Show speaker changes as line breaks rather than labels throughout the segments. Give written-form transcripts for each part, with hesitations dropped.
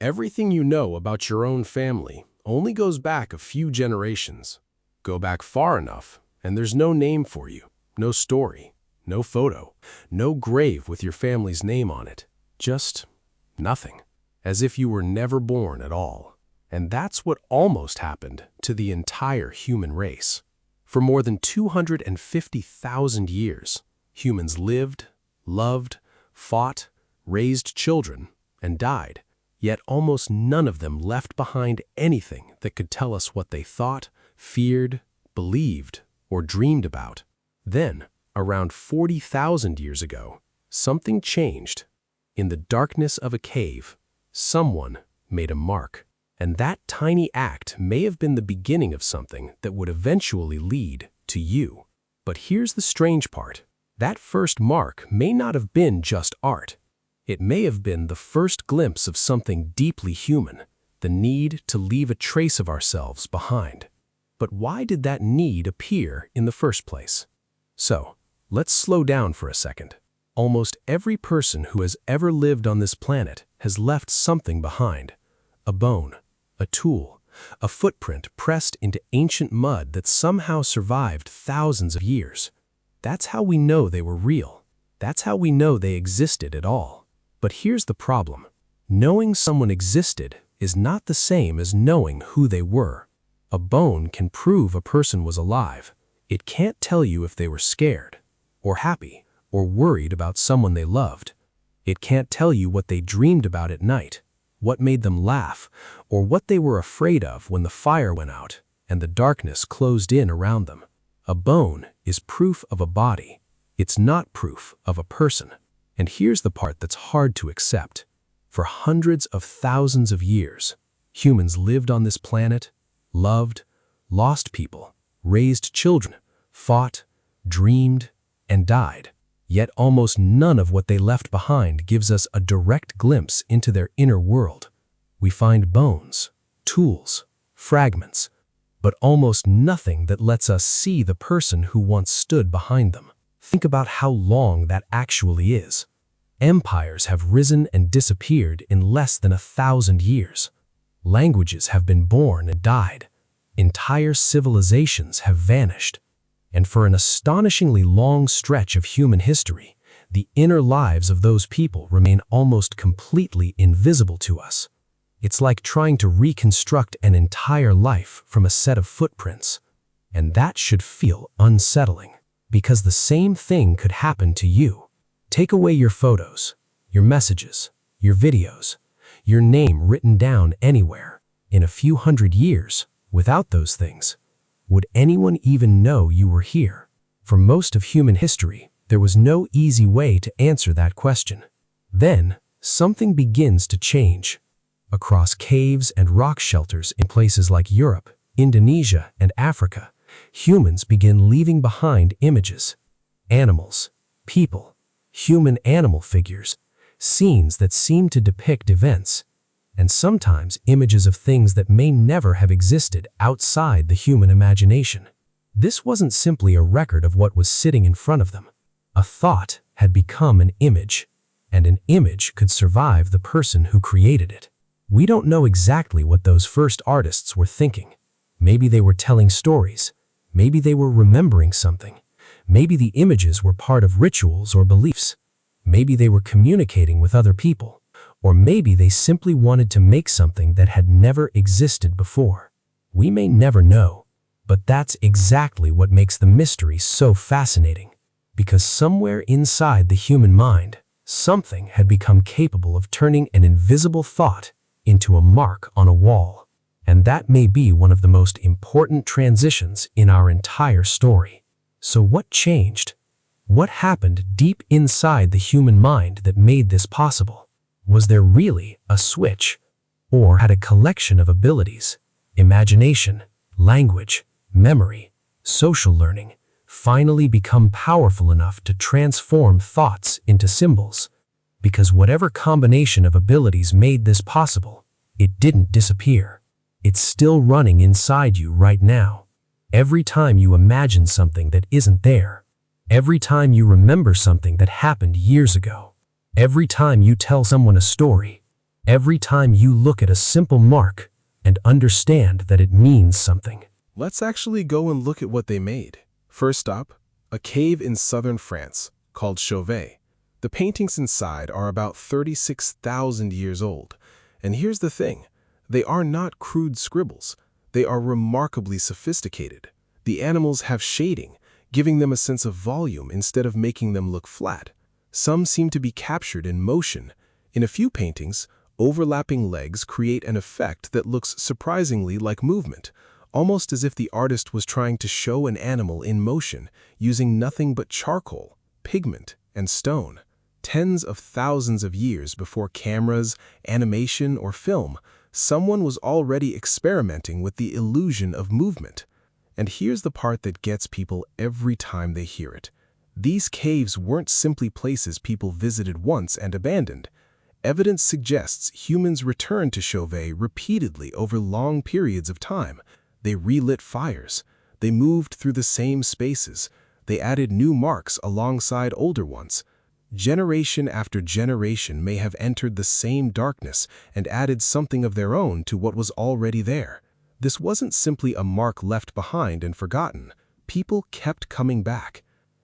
Everything you know about your own family only goes back a few generations. Go back far enough, and there's no name for you, no story, no photo, no grave with your family's name on it. Just nothing. As if you were never born at all. And that's what almost happened to the entire human race. For more than 250,000 years, humans lived, loved, fought, raised children, and died. Yet almost none of them left behind anything that could tell us what they thought, feared, believed, or dreamed about. Then, around 40,000 years ago, something changed. In the darkness of a cave, someone made a mark. And that tiny act may have been the beginning of something that would eventually lead to you. But here's the strange part. That first mark may not have been just art. It may have been the first glimpse of something deeply human, the need to leave a trace of ourselves behind. But why did that need appear in the first place? So, let's slow down for a second. Almost every person who has ever lived on this planet has left something behind. A bone, a tool, a footprint pressed into ancient mud that somehow survived thousands of years. That's how we know they were real. That's how we know they existed at all. But here's the problem. Knowing someone existed is not the same as knowing who they were. A bone can prove a person was alive. It can't tell you if they were scared, or happy, or worried about someone they loved. It can't tell you what they dreamed about at night, what made them laugh, or what they were afraid of when the fire went out and the darkness closed in around them. A bone is proof of a body. It's not proof of a person. And here's the part that's hard to accept. For hundreds of thousands of years, humans lived on this planet, loved, lost people, raised children, fought, dreamed, and died. Yet almost none of what they left behind gives us a direct glimpse into their inner world. We find bones, tools, fragments, but almost nothing that lets us see the person who once stood behind them. Think about how long that actually is. Empires have risen and disappeared in less than 1,000 years. Languages have been born and died. Entire civilizations have vanished. And for an astonishingly long stretch of human history, the inner lives of those people remain almost completely invisible to us. It's like trying to reconstruct an entire life from a set of footprints. And that should feel unsettling, because the same thing could happen to you. Take away your photos, your messages, your videos, your name written down anywhere. In a few hundred years, without those things, would anyone even know you were here? For most of human history, there was no easy way to answer that question. Then, something begins to change. Across caves and rock shelters in places like Europe, Indonesia, and Africa, humans begin leaving behind images. Animals, people, human-animal figures, scenes that seem to depict events, and sometimes images of things that may never have existed outside the human imagination. This wasn't simply a record of what was sitting in front of them. A thought had become an image, and an image could survive the person who created it. We don't know exactly what those first artists were thinking. Maybe they were telling stories. Maybe they were remembering something. Maybe the images were part of rituals or beliefs. Maybe they were communicating with other people. Or maybe they simply wanted to make something that had never existed before. We may never know, but that's exactly what makes the mystery so fascinating. Because somewhere inside the human mind, something had become capable of turning an invisible thought into a mark on a wall. And that may be one of the most important transitions in our entire story. So what changed? What happened deep inside the human mind that made this possible? Was there really a switch? Or had a collection of abilities, imagination, language, memory, social learning, finally become powerful enough to transform thoughts into symbols? Because whatever combination of abilities made this possible, it didn't disappear. It's still running inside you right now. Every time you imagine something that isn't there, every time you remember something that happened years ago, every time you tell someone a story,
every time you look at a simple mark and understand that it means something.
Let's actually go and look at what they made. First up, a cave in southern France called Chauvet. The paintings inside are about 36,000 years old. And here's the thing, they are not crude scribbles. They are remarkably sophisticated. The animals have shading, giving them a sense of volume instead of making them look flat. Some seem to be captured in motion. In a few paintings, overlapping legs create an effect that looks surprisingly like movement, almost as if the artist was trying to show an animal in motion using nothing but charcoal, pigment, and stone. Tens of thousands of years before cameras, animation, or film, someone was already experimenting with the illusion of movement. And here's the part that gets people every time they hear it. These caves weren't simply places people visited once and abandoned. Evidence suggests humans returned to Chauvet repeatedly over long periods of time. They relit fires. They moved through the same spaces. They added new marks alongside older ones. Generation after generation may have entered the same darkness and added something of their own to what was already there. This wasn't simply a mark left behind and forgotten. People kept coming back.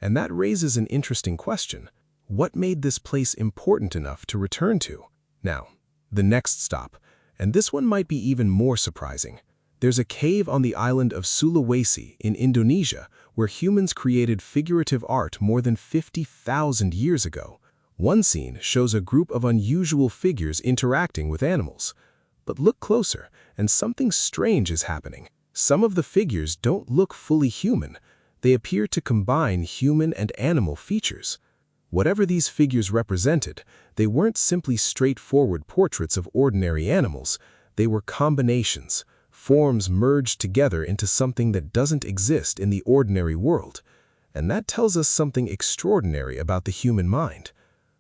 And that raises an interesting question. What made this place important enough to return to? Now, the next stop, and this one might be even more surprising. There's a cave on the island of Sulawesi in Indonesia where humans created figurative art more than 50,000 years ago. One scene shows a group of unusual figures interacting with animals. But look closer, and something strange is happening. Some of the figures don't look fully human. They appear to combine human and animal features. Whatever these figures represented, they weren't simply straightforward portraits of ordinary animals. They were combinations, forms merged together into something that doesn't exist in the ordinary world. And that tells us something extraordinary about the human mind.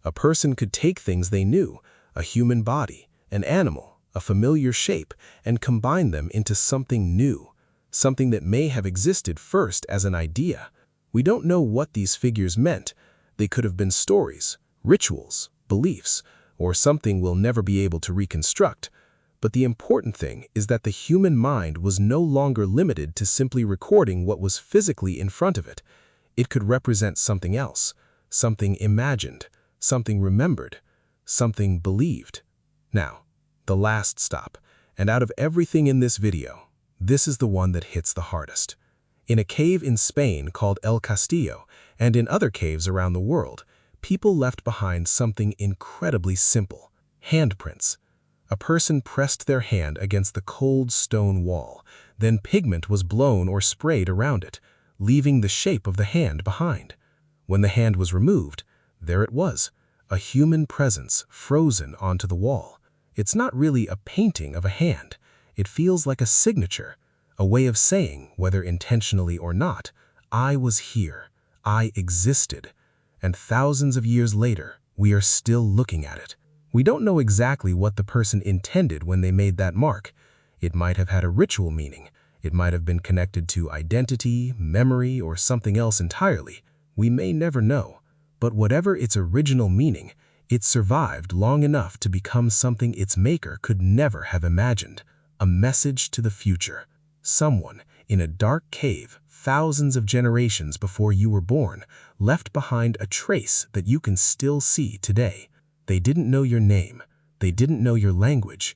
A person could take things they knew, a human body, an animal, a familiar shape, and combine them into something new, something that may have existed first as an idea. We don't know what these figures meant. They could have been stories, rituals, beliefs, or something we'll never be able to reconstruct. But the important thing is that the human mind was no longer limited to simply recording what was physically in front of it. It could represent something else, something imagined, something remembered, something believed. Now, the last stop, and out of everything in this video, this is the one that hits the hardest. In a cave in Spain called El Castillo, and in other caves around the world, people left behind something incredibly simple: handprints. A person pressed their hand against the cold stone wall, then pigment was blown or sprayed around it, leaving the shape of the hand behind. When the hand was removed, there it was, a human presence frozen onto the wall. It's not really a painting of a hand. It feels like a signature, a way of saying, whether intentionally or not, I was here, I existed. And thousands of years later, we are still looking at it. We don't know exactly what the person intended when they made that mark. It might have had a ritual meaning. It might have been connected to identity, memory, or something else entirely. We may never know. But whatever its original meaning, it survived long enough to become something its maker could never have imagined. A message to the future. Someone in a dark cave thousands of generations before you were born left behind a trace that you can still see today. They didn't know your name. They didn't know your language.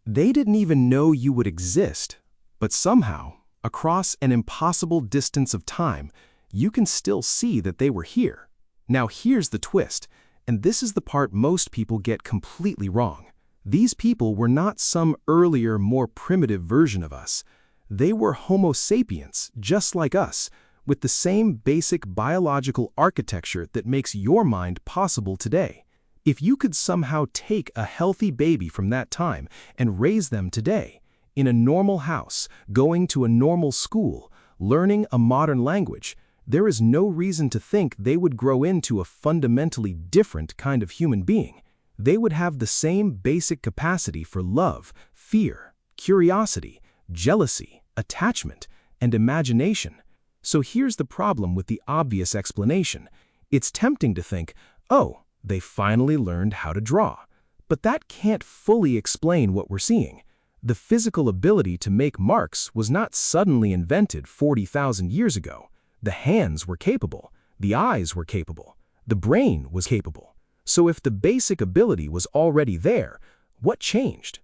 They didn't even know you would exist. But somehow, across an impossible distance of time, you can still see that they were here. Now here's the twist, and this is the part most people get completely wrong. These people were not some earlier, more primitive version of us. They were Homo sapiens, just like us, with the same basic biological architecture that makes your mind possible today. If you could somehow take a healthy baby from that time and raise them today, in a normal house, going to a normal school, learning a modern language, there is no reason to think they would grow into a fundamentally different kind of human being. They would have the same basic capacity for love, fear, curiosity, jealousy, attachment, and imagination. So here's the problem with the obvious explanation. It's tempting to think, oh, they finally learned how to draw. But that can't fully explain what we're seeing. The physical ability to make marks was not suddenly invented 40,000 years ago. The hands were capable, the eyes were capable, the brain was capable. So if the basic ability was already there, what changed?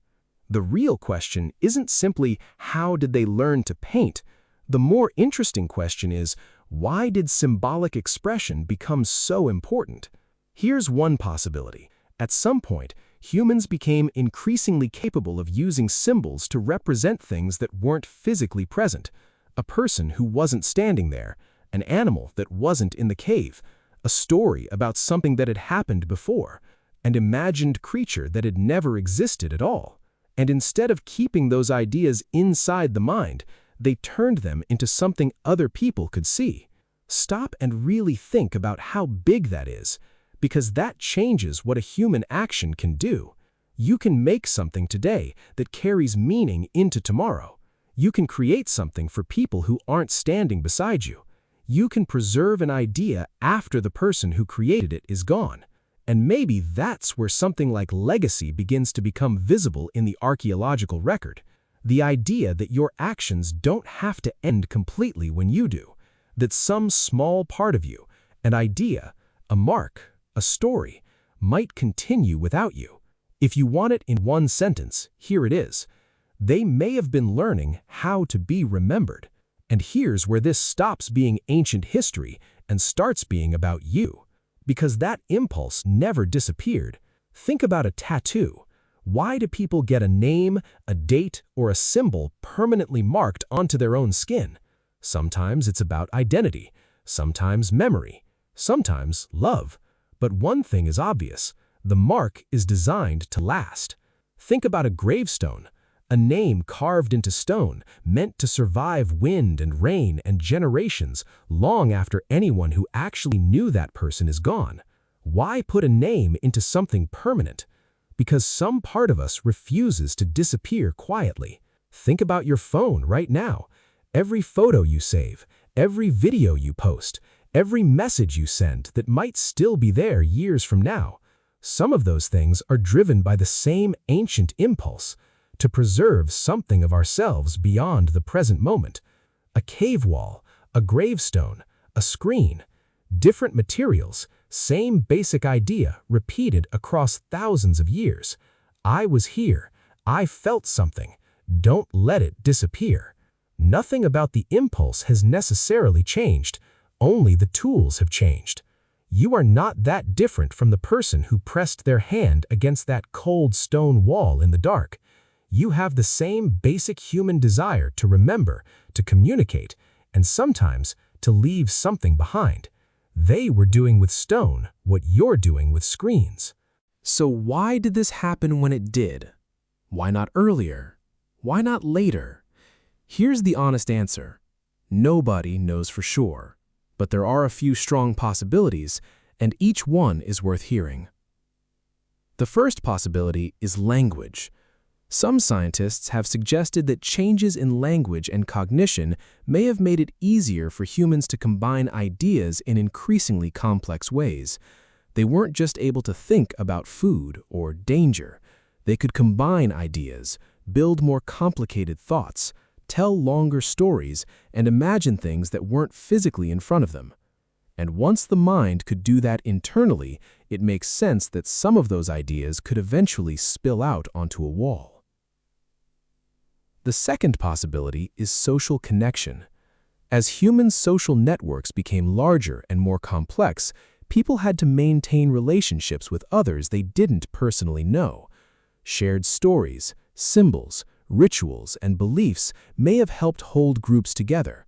The real question isn't simply how did they learn to paint? The more interesting question is, why did symbolic expression become so important? Here's one possibility. At some point, humans became increasingly capable of using symbols to represent things that weren't physically present. A person who wasn't standing there, an animal that wasn't in the cave, a story about something that had happened before, an imagined creature that had never existed at all. And instead of keeping those ideas inside the mind, they turned them into something other people could see. Stop and really think about how big that is, because that changes what a human action can do. You can make something today that carries meaning into tomorrow. You can create something for people who aren't standing beside you. You can preserve an idea after the person who created it is gone. And maybe that's where something like legacy begins to become visible in the archaeological record. The idea that your actions don't have to end completely when you do. That some small part of you, an idea, a mark, a story, might continue without you. If you want it in one sentence, here it is. They may have been learning how to be remembered. And here's where this stops being ancient history and starts being about you. Because that impulse never disappeared. Think about a tattoo. Why do people get a name, a date, or a symbol permanently marked onto their own skin? Sometimes it's about identity, sometimes memory, sometimes love. But one thing is obvious. The mark is designed to last. Think about a gravestone, a name carved into stone, meant to survive wind and rain and generations long after anyone who actually knew that person is gone. Why put a name into something permanent? Because some part of us refuses to disappear quietly. Think about your phone right now. Every photo you save, every video you post, every message you send that might still be there years from now. Some of those things are driven by the same ancient impulse to preserve something of ourselves beyond the present moment. A cave wall, a gravestone, a screen, different materials, same basic idea repeated across thousands of years. I was here. I felt something. Don't let it disappear. Nothing about the impulse has necessarily changed. Only the tools have changed. You are not that different from the person who pressed their hand against that cold stone wall in the dark. You have the same basic human desire to remember, to communicate, and sometimes to leave something behind. They were doing with stone what you're doing with screens.
So why did this happen when it did? Why not earlier? Why not later? Here's the honest answer. Nobody knows for sure. But there are a few strong possibilities, and each one is worth hearing. The first possibility is language. Some scientists have suggested that changes in language and cognition may have made it easier for humans to combine ideas in increasingly complex ways. They weren't just able to think about food or danger. They could combine ideas, build more complicated thoughts, tell longer stories, and imagine things that weren't physically in front of them. And once the mind could do that internally, it makes sense that some of those ideas could eventually spill out onto a wall. The second possibility is social connection. As human social networks became larger and more complex, people had to maintain relationships with others they didn't personally know. Shared stories, symbols, rituals, and beliefs may have helped hold groups together.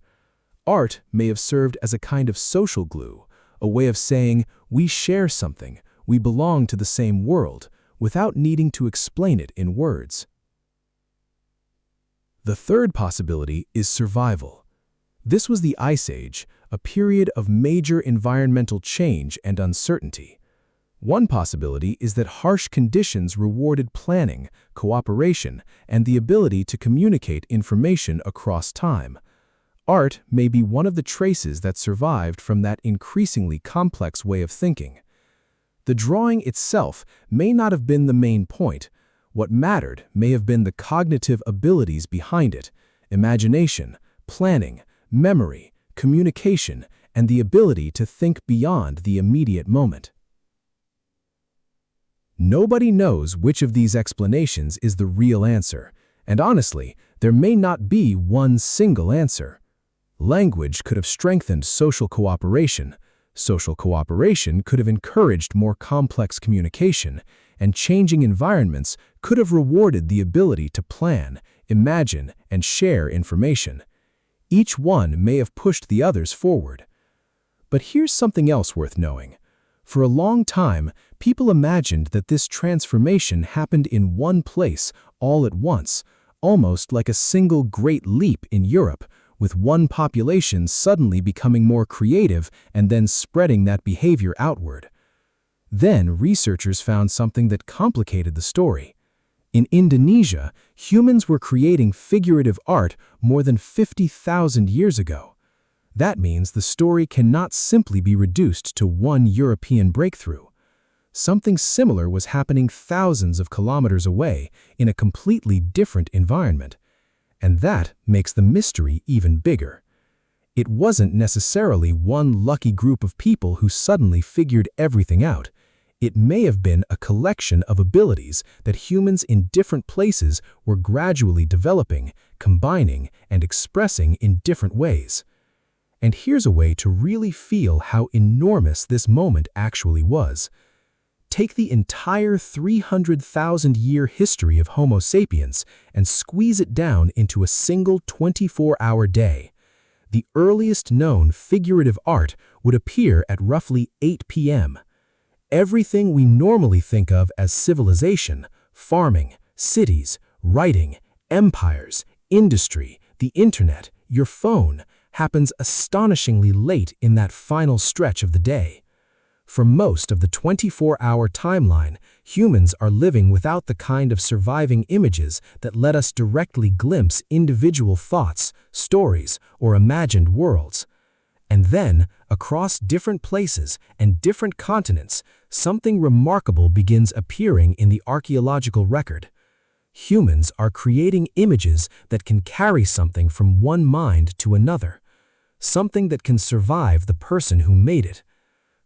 Art may have served as a kind of social glue, a way of saying, we share something, we belong to the same world, without needing to explain it in words. The third possibility is survival. This was the Ice Age, a period of major environmental change and uncertainty. One possibility is that harsh conditions rewarded planning, cooperation, and the ability to communicate information across time. Art may be one of the traces that survived from that increasingly complex way of thinking. The drawing itself may not have been the main point. What mattered may have been the cognitive abilities behind it: imagination, planning, memory, communication, and the ability to think beyond the immediate moment. Nobody knows which of these explanations is the real answer, and honestly, there may not be one single answer. Language could have strengthened social cooperation. Social cooperation could have encouraged more complex communication, and changing environments could have rewarded the ability to plan, imagine, and share information. Each one may have pushed the others forward. But here's something else worth knowing. For a long time, people imagined that this transformation happened in one place all at once, almost like a single great leap in Europe, with one population suddenly becoming more creative and then spreading that behavior outward. Then researchers found something that complicated the story. In Indonesia, humans were creating figurative art more than 50,000 years ago. That means the story cannot simply be reduced to one European breakthrough. Something similar was happening thousands of kilometers away in a completely different environment. And that makes the mystery even bigger. It wasn't necessarily one lucky group of people who suddenly figured everything out. It may have been a collection of abilities that humans in different places were gradually developing, combining, and expressing in different ways. And here's a way to really feel how enormous this moment actually was. Take the entire 300,000-year history of Homo sapiens and squeeze it down into a single 24-hour day. The earliest known figurative art would appear at roughly 8 p.m. Everything we normally think of as civilization, farming, cities, writing, empires, industry, the internet, your phone, happens astonishingly late in that final stretch of the day. For most of the 24-hour timeline, humans are living without the kind of surviving images that let us directly glimpse individual thoughts, stories, or imagined worlds. And then, across different places and different continents, something remarkable begins appearing in the archaeological record. Humans are creating images that can carry something from one mind to another, something that can survive the person who made it,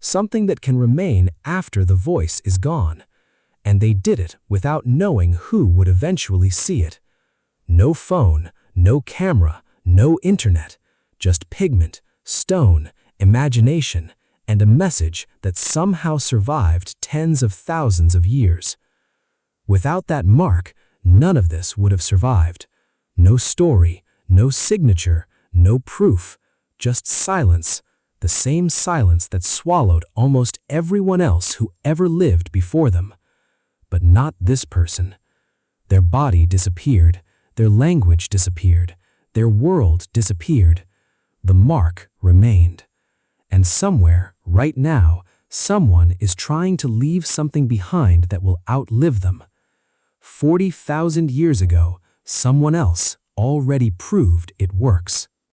something that can remain after the voice is gone. And they did it without knowing who would eventually see it. No phone, no camera, no internet, just pigment, stone, imagination, and a message that somehow survived tens of thousands of years. Without that mark, none of this would have survived. No story, no signature, no proof, just silence, the same silence that swallowed almost everyone else who ever lived before them. But not this person. Their body disappeared, their language disappeared, their world disappeared. The mark remained. And somewhere, right now, someone is trying to leave something behind that will outlive them. 40,000 years ago, someone else already proved it works.